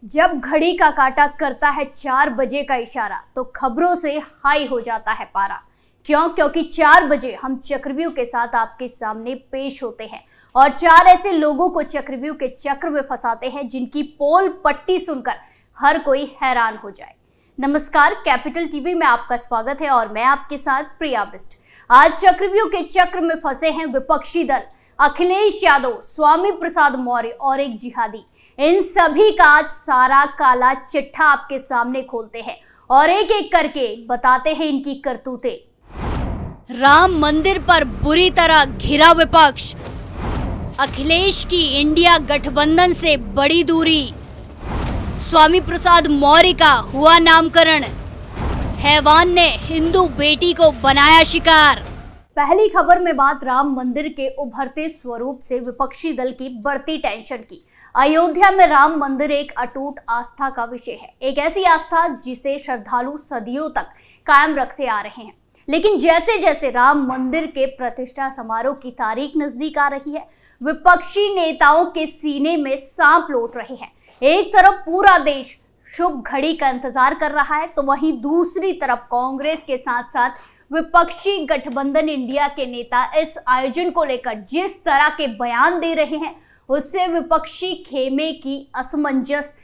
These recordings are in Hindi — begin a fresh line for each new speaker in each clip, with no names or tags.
जब घड़ी का काटा करता है 4 बजे का इशारा तो खबरों से हाई हो जाता है पारा। क्योंकि 4 बजे हम चक्रव्यूह के साथ आपके सामने पेश होते हैं और 4 ऐसे लोगों को चक्रव्यूह के चक्र में फंसाते हैं जिनकी पोल पट्टी सुनकर हर कोई हैरान हो जाए। नमस्कार, कैपिटल टीवी में आपका स्वागत है और मैं आपके साथ प्रिया बिस्ट। आज चक्रव्यूह के चक्र में फंसे हैं विपक्षी दल, अखिलेश यादव, स्वामी प्रसाद मौर्य और एक जिहादी। इन सभी का आज सारा काला चिट्ठा आपके सामने खोलते हैं और एक एक करके बताते हैं इनकी करतूतें।
राम मंदिर पर बुरी तरह घिरा विपक्ष, अखिलेश की इंडिया गठबंधन से बड़ी दूरी, स्वामी प्रसाद मौर्य का हुआ नामकरण, हैवान ने हिंदू बेटी को बनाया शिकार।
पहली खबर में बात राम मंदिर के उभरते स्वरूप से विपक्षी दल की बढ़ती टेंशन की। अयोध्या में राम मंदिर एक अटूट आस्था का विषय है, एक ऐसी आस्था जिसे श्रद्धालु सदियों तक कायम रखते आ रहे हैं। लेकिन जैसे जैसे राम मंदिर के प्रतिष्ठा समारोह की तारीख नजदीक आ रही है, विपक्षी नेताओं के सीने में सांप लौट रहे हैं। एक तरफ पूरा देश शुभ घड़ी का इंतजार कर रहा है, तो वहीं दूसरी तरफ कांग्रेस के साथ साथ विपक्षी गठबंधन इंडिया के नेता इस आयोजन को लेकर जिस तरह के बयान दे रहे हैं, उससे विपक्षी खेमे की असमंजस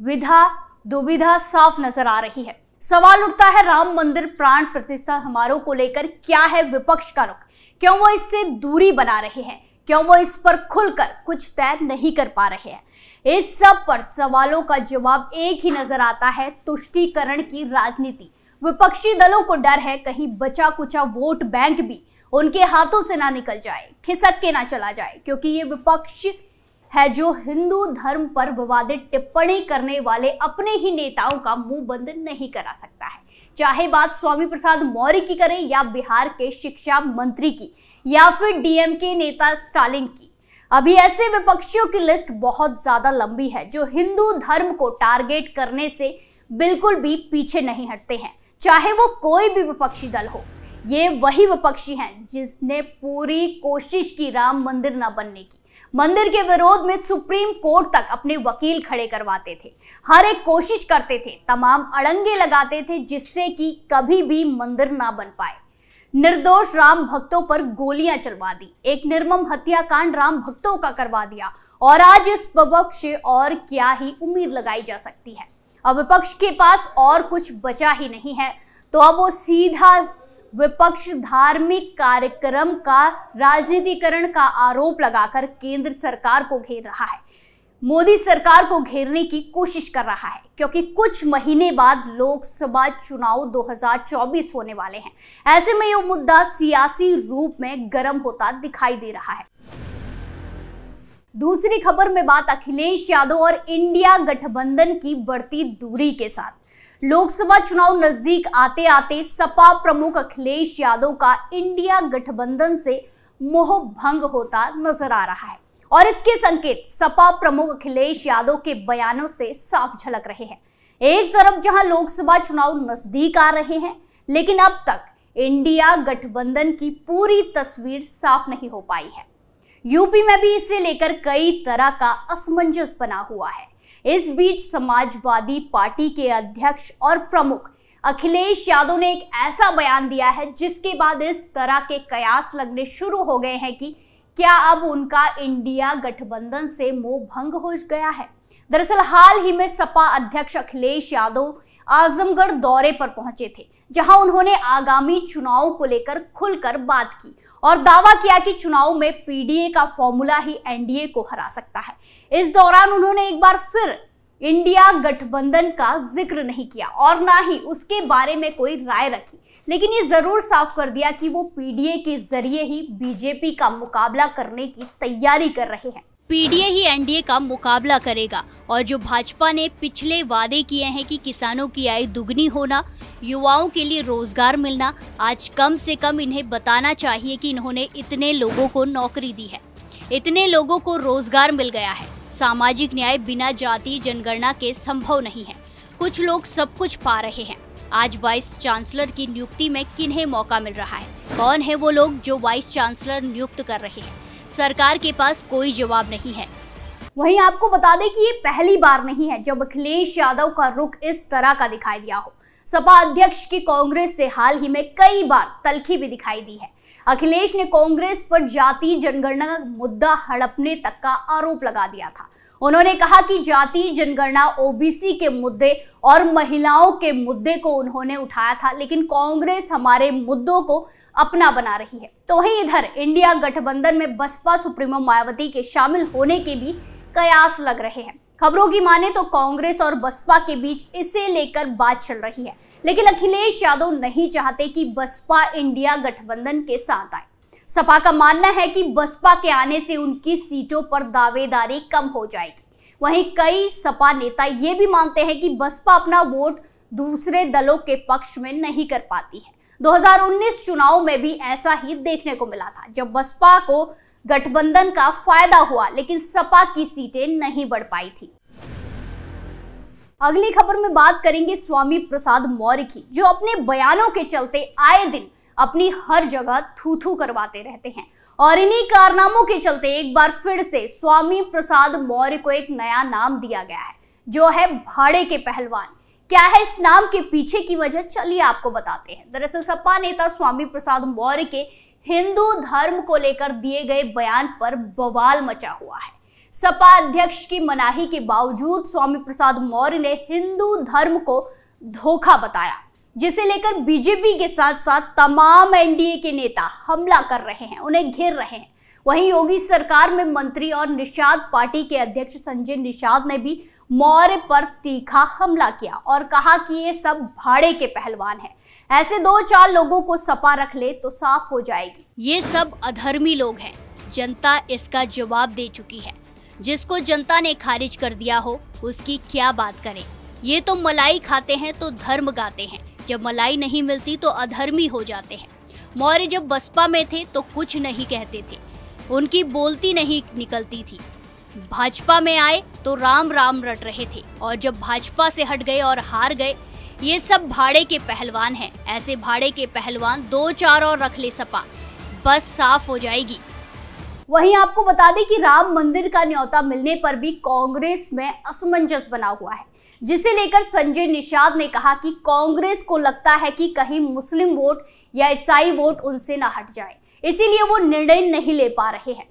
दुविधा साफ नजर आ रही है। सवाल उठता है, राम मंदिर प्राण प्रतिष्ठा समारोह को लेकर क्या है विपक्ष का रुख? क्यों वो इससे दूरी बना रहे हैं? क्यों वो इस पर खुलकर कुछ तय नहीं कर पा रहे हैं? इस सब पर सवालों का जवाब एक ही नजर आता है, तुष्टीकरण की राजनीति। विपक्षी दलों को डर है कहीं बचा कुचा वोट बैंक भी उनके हाथों से ना निकल जाए, खिसक के ना चला जाए, क्योंकि ये विपक्ष है जो हिंदू धर्म पर विवादित टिप्पणी करने वाले अपने ही नेताओं का मुंह बंद नहीं करा सकता है। चाहे बात स्वामी प्रसाद मौर्य की करें या बिहार के शिक्षा मंत्री की या फिर डीएमके नेता स्टालिन की। अभी ऐसे विपक्षियों की लिस्ट बहुत ज्यादा लंबी है जो हिंदू धर्म को टारगेट करने से बिल्कुल भी पीछे नहीं हटते हैं, चाहे वो कोई भी विपक्षी दल हो। ये वही विपक्षी हैं जिसने पूरी कोशिश की राम मंदिर न बनने की। मंदिर के विरोध में सुप्रीम कोर्ट तक अपने वकील खड़े करवाते थे, हर एक कोशिश करते थे, तमाम अड़ंगे लगाते थे जिससे कि कभी भी मंदिर ना बन पाए। निर्दोष राम भक्तों पर गोलियां चलवा दी, एक निर्मम हत्याकांड राम भक्तों का करवा दिया और आज इस विपक्ष से और क्या ही उम्मीद लगाई जा सकती है। अब विपक्ष के पास और कुछ बचा ही नहीं है, तो अब वो सीधा विपक्ष धार्मिक कार्यक्रम का राजनीतिकरण का आरोप लगाकर केंद्र सरकार को घेर रहा है, मोदी सरकार को घेरने की कोशिश कर रहा है, क्योंकि कुछ महीने बाद लोकसभा चुनाव 2024 होने वाले हैं। ऐसे में ये मुद्दा सियासी रूप में गर्म होता दिखाई दे रहा है। दूसरी खबर में बात अखिलेश यादव और इंडिया गठबंधन की बढ़ती दूरी के साथ। लोकसभा चुनाव नजदीक आते आते सपा प्रमुख अखिलेश यादव का इंडिया गठबंधन से मोह भंग होता नजर आ रहा है और इसके संकेत सपा प्रमुख अखिलेश यादव के बयानों से साफ झलक रहे हैं। एक तरफ जहां लोकसभा चुनाव नजदीक आ रहे हैं, लेकिन अब तक इंडिया गठबंधन की पूरी तस्वीर साफ नहीं हो पाई है। यूपी में भी इसे लेकर कई तरह का असमंजस बना हुआ है। इस बीच समाजवादी पार्टी के अध्यक्ष और प्रमुख अखिलेश यादव ने एक ऐसा बयान दिया है जिसके बाद इस तरह के कयास लगने शुरू हो गए हैं कि क्या अब उनका इंडिया गठबंधन से मोह भंग हो गया है। दरअसल हाल ही में सपा अध्यक्ष अखिलेश यादव आजमगढ़ दौरे पर पहुंचे थे, जहां उन्होंने आगामी चुनाव को लेकर खुलकर बात की और दावा किया कि चुनाव में पीडीए का फॉर्मूला ही एनडीए को हरा सकता है। इस दौरान उन्होंने एक बार फिर इंडिया गठबंधन का जिक्र नहीं किया और ना ही उसके बारे में कोई राय रखी, लेकिन ये जरूर साफ कर दिया कि वो पीडीए के जरिए ही बीजेपी का मुकाबला करने की तैयारी कर रहे हैं।
पीडीए ही एनडीए का मुकाबला करेगा और जो भाजपा ने पिछले वादे किए हैं कि किसानों की आय दुगनी होना, युवाओं के लिए रोजगार मिलना, आज कम से कम इन्हें बताना चाहिए कि इन्होंने इतने लोगों को नौकरी दी है, इतने लोगों को रोजगार मिल गया है। सामाजिक न्याय बिना जाति जनगणना के संभव नहीं है। कुछ लोग सब कुछ पा रहे हैं। आज वाइस चांसलर की नियुक्ति में किन्हें मौका मिल रहा है? कौन है वो लोग जो वाइस चांसलर नियुक्त कर रहे हैं? सरकार के पास कोई जवाब नहीं है।
वहीं आपको बता दें कि ये पहली बार नहीं है जब अखिलेश यादव का रुख इस तरह का दिखाई दिया हो। सपा अध्यक्ष की कांग्रेस से हाल ही में कई बार तल्खी भी दिखाई दी है। अखिलेश ने कांग्रेस पर जाति जनगणना मुद्दा हड़पने तक का आरोप लगा दिया था। उन्होंने कहा कि जाति जनगणना ओबीसी के मुद्दे और महिलाओं के मुद्दे को उन्होंने उठाया था, लेकिन कांग्रेस हमारे मुद्दों को अपना बना रही है। तो वहीं इधर इंडिया गठबंधन में बसपा सुप्रीमो मायावती के शामिल होने के भी कयास लग रहे हैं। खबरों की माने तो कांग्रेस और बसपा के बीच इसे लेकर बात चल रही है, लेकिन अखिलेश यादव नहीं चाहते कि बसपा इंडिया गठबंधन के साथ आए। सपा का मानना है कि बसपा के आने से उनकी सीटों पर दावेदारी कम हो जाएगी। वहीं कई सपा नेता ये भी मानते हैं कि बसपा अपना वोट दूसरे दलों के पक्ष में नहीं कर पाती है। 2019 चुनाव में भी ऐसा ही देखने को मिला था, जब बसपा को गठबंधन का फायदा हुआ, लेकिन सपा की सीटें नहीं बढ़ पाई थी। अगली खबर में बात करेंगे स्वामी प्रसाद मौर्य की, जो अपने बयानों के चलते आए दिन अपनी हर जगह थू-थू करवाते रहते हैं और इन्हीं कारनामों के चलते एक बार फिर से स्वामी प्रसाद मौर्य को एक नया नाम दिया गया है, जो है भाड़े के पहलवान। क्या है इस नाम के पीछे की वजह, चलिए आपको बताते हैं। दरअसल सपा नेता स्वामी प्रसाद मौर्य के हिंदू धर्म को लेकर दिए गए बयान पर बवाल मचा हुआ है। सपा अध्यक्ष की मनाही के बावजूद स्वामी प्रसाद मौर्य ने हिंदू धर्म को धोखा बताया, जिसे लेकर बीजेपी के साथ साथ तमाम एनडीए के नेता हमला कर रहे हैं, उन्हें घेर रहे हैं। वहीं योगी सरकार में मंत्री और निषाद पार्टी के अध्यक्ष संजय निषाद ने भी मौर्य पर तीखा हमला किया और कहा कि ये सब भाड़े के पहलवान हैं, ऐसे 2-4 लोगों को सपा रख ले तो साफ हो जाएगी।
ये सब अधर्मी लोग हैं, जनता इसका जवाब दे चुकी है। जिसको जनता ने खारिज कर दिया हो उसकी क्या बात करें। ये तो मलाई खाते हैं तो धर्म गाते हैं, जब मलाई नहीं मिलती तो अधर्मी हो जाते हैं। मौर्य जब बसपा में थे तो कुछ नहीं कहते थे, उनकी बोलती नहीं निकलती थी। भाजपा में आए तो राम राम रट रहे थे और जब भाजपा से हट गए और हार गए। ये सब भाड़े के पहलवान हैं, ऐसे भाड़े के पहलवान 2-4 और रख ले सपा, बस साफ हो जाएगी।
वहीं आपको बता दें कि राम मंदिर का न्योता मिलने पर भी कांग्रेस में असमंजस बना हुआ है, जिसे लेकर संजय निषाद ने कहा कि कांग्रेस को लगता है कि कहीं मुस्लिम वोट या ईसाई वोट उनसे न हट जाए, इसीलिए वो निर्णय नहीं ले पा रहे हैं।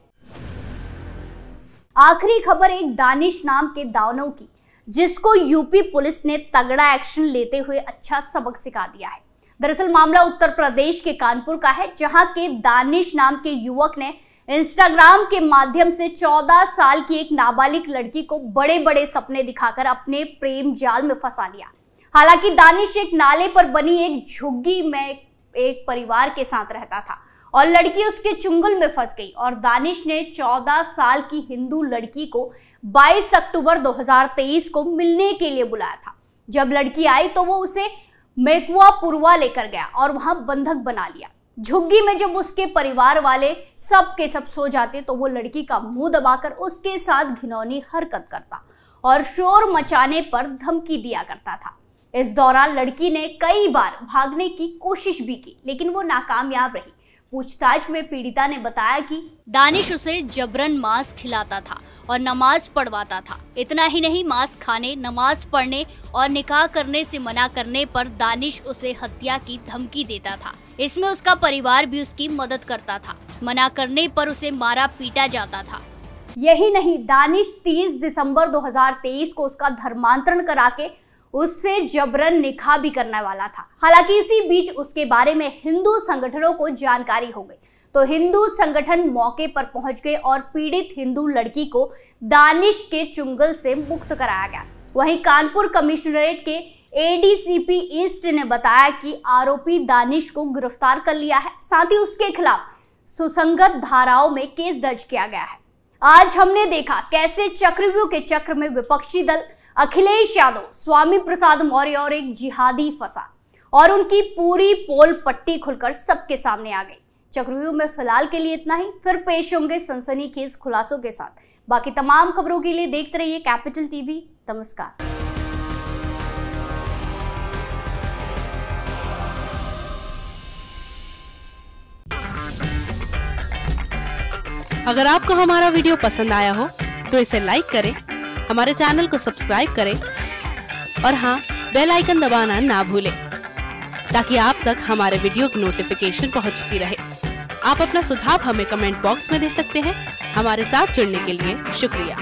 आखिरी खबर एक दानिश नाम के दानव की, जिसको यूपी पुलिस ने तगड़ा एक्शन लेते हुए अच्छा सबक सिखा दिया है। दरअसल मामला उत्तर प्रदेश के कानपुर का है, जहां के दानिश नाम के युवक ने इंस्टाग्राम के माध्यम से 14 साल की एक नाबालिग लड़की को बड़े बड़े सपने दिखाकर अपने प्रेम जाल में फंसा लिया। हालांकि दानिश एक नाले पर बनी एक झुग्गी में एक परिवार के साथ रहता था और लड़की उसके चुंगल में फंस गई और दानिश ने 14 साल की हिंदू लड़की को 22 अक्टूबर 2023 को मिलने के लिए बुलाया था। जब लड़की आई तो वो उसे मेकुआपुरवा लेकर गया और वहां बंधक बना लिया। झुग्गी में जब उसके परिवार वाले सब के सब सो जाते तो वो लड़की का मुंह दबाकर उसके साथ घिनौनी हरकत करता और शोर मचाने पर धमकी दिया करता था। इस दौरान लड़की ने कई बार भागने की कोशिश भी की, लेकिन वो नाकामयाब रही। पूछताछ में पीड़िता ने बताया कि
दानिश उसे जबरन मांस खिलाता था और नमाज पढ़वाता था। इतना ही नहीं, मांस खाने, नमाज पढ़ने और निकाह करने से मना करने पर दानिश उसे हत्या की धमकी देता था। इसमें उसका परिवार भी उसकी मदद करता था। मना करने पर उसे मारा पीटा जाता था।
यही नहीं, दानिश 30 दिसंबर 2023 को उसका धर्मांतरण करा के उससे जबरन निकाह भी करने वाला था। हालांकि इसी बीच उसके बारे में हिंदू संगठनों को जानकारी हो गई तो हिंदू संगठन मौके पर पहुंच गए और पीड़ित हिंदू लड़की को दानिश के चुंगल से मुक्त कराया गया। वहीं कानपुर कमिश्नरेट के एडीसीपी ईस्ट ने बताया कि आरोपी दानिश को गिरफ्तार कर लिया है, साथ ही उसके खिलाफ सुसंगत धाराओं में केस दर्ज किया गया है। आज हमने देखा कैसे चक्रव्यूह के चक्र में विपक्षी दल अखिलेश यादव, स्वामी प्रसाद मौर्य और एक जिहादी फंसा और उनकी पूरी पोल पट्टी खुलकर सबके सामने आ गई। चक्रव्यूह में फिलहाल के लिए इतना ही, फिर पेश होंगे सनसनीखेज खुलासों के साथ। बाकी तमाम खबरों के लिए देखते रहिए कैपिटल टीवी। नमस्कार।
अगर आपको हमारा वीडियो पसंद आया हो तो इसे लाइक करें, हमारे चैनल को सब्सक्राइब करें और हाँ, बेल आइकन दबाना ना भूलें ताकि आप तक हमारे वीडियो की नोटिफिकेशन पहुंचती रहे। आप अपना सुझाव हमें कमेंट बॉक्स में दे सकते हैं। हमारे साथ जुड़ने के लिए शुक्रिया।